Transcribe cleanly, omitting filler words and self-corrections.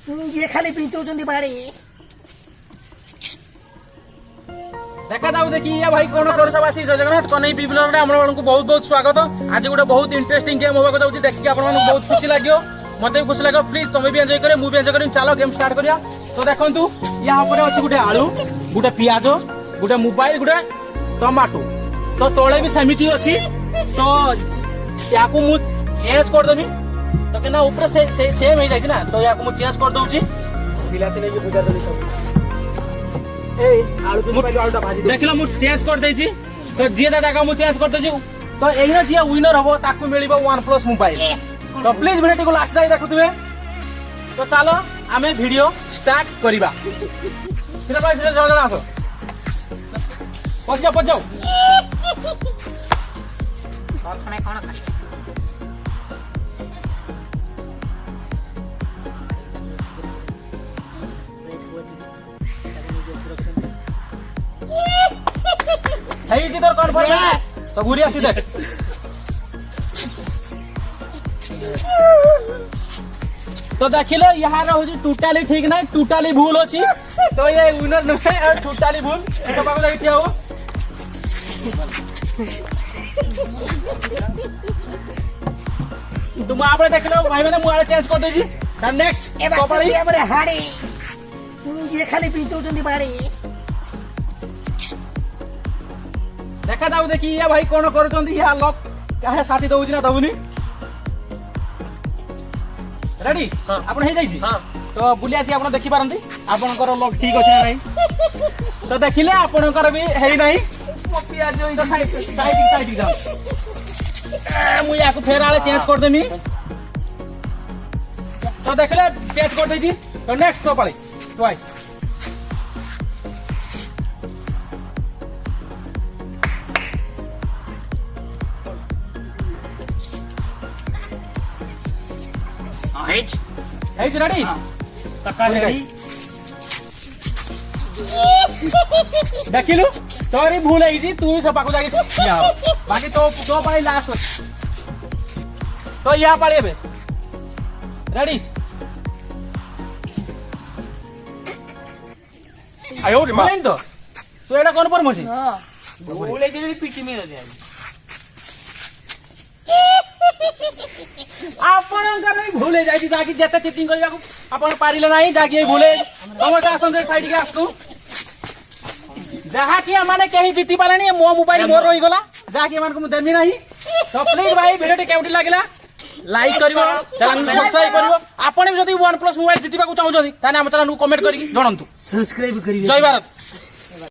ये खाली पिंचौचंदी बाड़ी देखा जाऊ देखी या भाई कौन कर सब आसी जगन्नाथ कन्हई बिप्लव रे हमन को बहुत बहुत स्वागत। आज गोटे बहुत इंटरेस्टिंग गेम होगा जाउची देखि आपन मन बहुत खुशी लागियो मते भी खुशी लागियो। प्लीज तुम भी एंजॉय करे मु भी एंजॉय करी। चलो गेम स्टार्ट करिया। तो देखंतु या ऊपर अछि गुटे आलू गुटे पियाज गुटे मोबाइल गुटे टमाटो तो तोळे भी समिति अछि। तो याकू मु चेंज कर देबी तो केना ऊपर से सेम हे जाई ना तो याकू मु चेंज कर दउची बिलाती नै बुझा देली सब आलू भाजी देख लो मुझे चेंज कर देछि। तो जी जगह मुझे चेंज कर देछि तो एही जी विनर हबो ताकू मिलिबो OnePlus मोबाइल। तो प्लीज वीडियो को लास्ट जाई देखुथिबे। तो चलो आमे वीडियो स्टार्ट करिबा। फिर भाई से जण आसो पछ जाओ खाने कोन खाने है जी तोर कन्फर्म तो घुरी आसी देख। तो देखिलो यहाँ रहुची टोटाली ठीक नहीं टोटाली भूल अछि। तो ये विनर नहीं और टोटाली भूल तो बाबू जाके क्या हो तुम आप देखिलो भाई मैंने मुआरे चेंज कर देजी। नेक्स्ट कपड़ी हमरे हाड़ी ये खाली पिंचौचंदी बाड़ी देखा जाऊ देखी या भाई कौन करूचंदी या लक काहे साथी दउची ना दउनी। रेडी आपण हे जाईची तो बुली आसी आपण देखि पारंती आपनकर लक ठीक अछि ना नहीं। तो देखिले आपनकर भी हेई नाही पियाज जो इधर साइड जाओ मु याको फेर आले चेंज कर देमी। तो देखले चेंज कर देजी। तो नेक्स्ट तो पाली तो आई रेडी देखिलु तोरी भूल है तू ही सब पाको जाके बाकी तो पाली लास्ट तो या पाली बे रेडी आयो रे मां तो तू एटा कोन पर मछि हां भूल है जे पीटी में दे आपन भूले जाई जाकी जेते चिटिंग करिया आपन पारिले नाही जाकी भूले समस्या आसन साइड के आसतु जहा कि माने कहीं जीति पालानी मो मोबाइल मोर रही गला जाकी मान को देमी नाही। तो प्लीज भाई वीडियो टे केमटी लागिला लाइक करिवो चैनल को सब्सक्राइब करिवो आपन भी जदी OnePlus मोबाइल जीतिबा को चाहौ जदी ताने हम चैनल को कमेंट करी जणंतु सब्सक्राइब करिवे। जय भारत।